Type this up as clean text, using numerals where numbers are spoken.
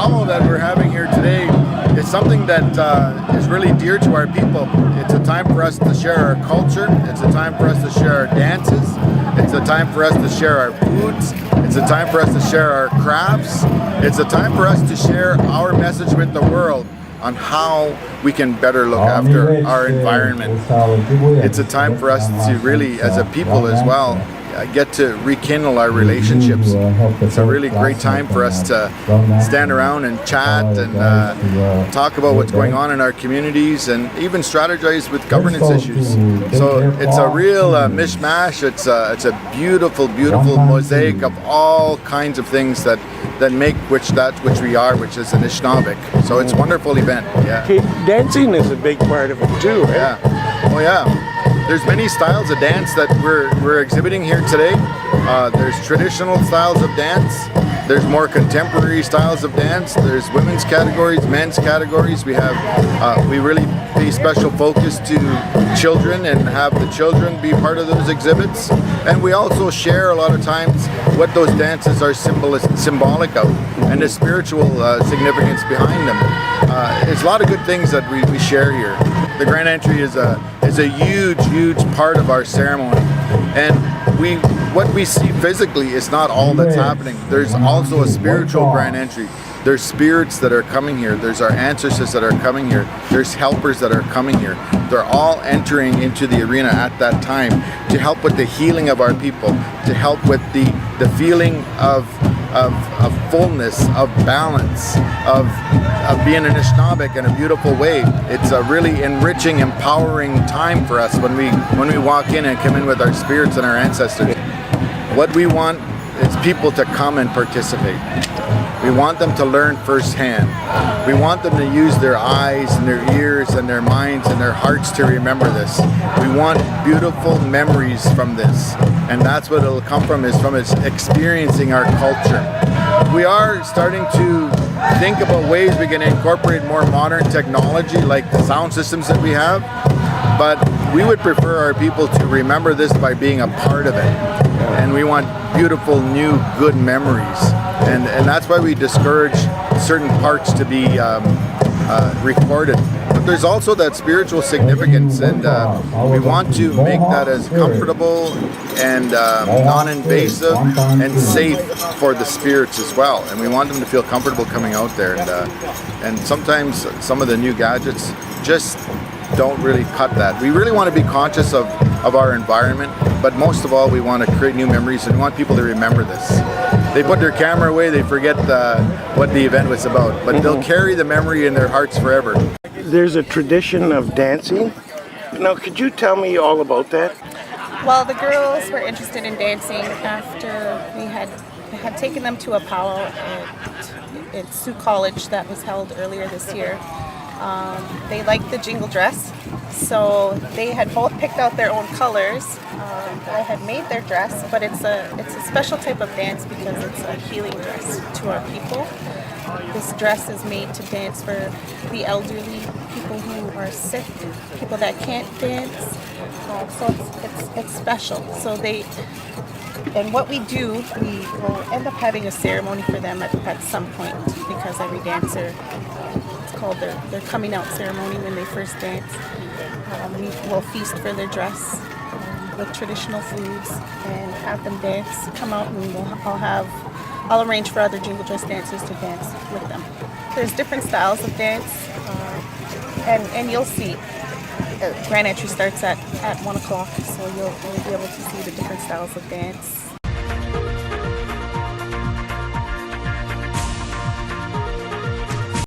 powwow that we're having here today is something that is really dear to our people. It's a time for us to share our culture. It's a time for us to share our dances. It's a time for us to share our foods. It's a time for us to share our crafts. It's a time for us to share our message with the world on how we can better look after our environment. It's a time for us to really, as a people as well, get to rekindle our relationships. It's a really great time for us to stand around and chat and talk about what's going on in our communities and even strategize with governance issues. So it's a real mishmash. It's a beautiful, beautiful mosaic of all kinds of things that make which we are, which is an Anishinaabe. So it's a wonderful event. Yeah. Okay, dancing is a big part of it too, right? Yeah. Oh yeah. There's many styles of dance that we're exhibiting here today. There's traditional styles of dance. There's more contemporary styles of dance. There's women's categories, men's categories. We really pay special focus to children and have the children be part of those exhibits. And we also share a lot of times what those dances are symbolic of and the spiritual significance behind them. There's a lot of good things that we share here. The Grand Entry is a huge part of our ceremony, and what we see physically is not all that's happening. There's also a spiritual Grand Entry. There's spirits that are coming here. There's our ancestors that are coming here. There's helpers that are coming here. They're all entering into the arena at that time to help with the healing of our people, to help with the feeling of fullness, of balance, of being an Anishinaabe in a beautiful way. It's a really enriching, empowering time for us when we walk in and come in with our spirits and our ancestors. What we want is people to come and participate. We want them to learn firsthand. We want them to use their eyes and their ears and their minds and their hearts to remember this. We want beautiful memories from this, and that's what it'll come from, is from experiencing our culture. We are starting to think about ways we can incorporate more modern technology like the sound systems that we have, but we would prefer our people to remember this by being a part of it. And we want beautiful, new, good memories. And that's why we discourage certain parts to be recorded. But there's also that spiritual significance, and we want to make that as comfortable and non-invasive and safe for the spirits as well. And we want them to feel comfortable coming out there. And sometimes some of the new gadgets just don't really cut that. We really want to be conscious of our environment, but most of all we want to create new memories, and we want people to remember this. They put their camera away, they forget what the event was about, but they'll carry the memory in their hearts forever. There's a tradition of dancing. Now, could you tell me all about that? Well, the girls were interested in dancing after we had taken them to a powwow at Sioux College that was held earlier this year. They liked the jingle dress, so they had both picked out their own colors. I had made their dress, but it's a special type of dance because it's a healing dress to our people. This dress is made to dance for the elderly, people who are sick, people that can't dance. So it's special. And what we do, we will end up having a ceremony for them at some point, because every dancer, it's called their coming out ceremony when they first dance. We will feast for their dress with traditional foods and have them dance, come out, and I'll arrange for other jingle dress dancers to dance with them. There's different styles of dance, and you'll see. Grand Entry starts at 1 o'clock, so you'll be able to see the different styles of dance.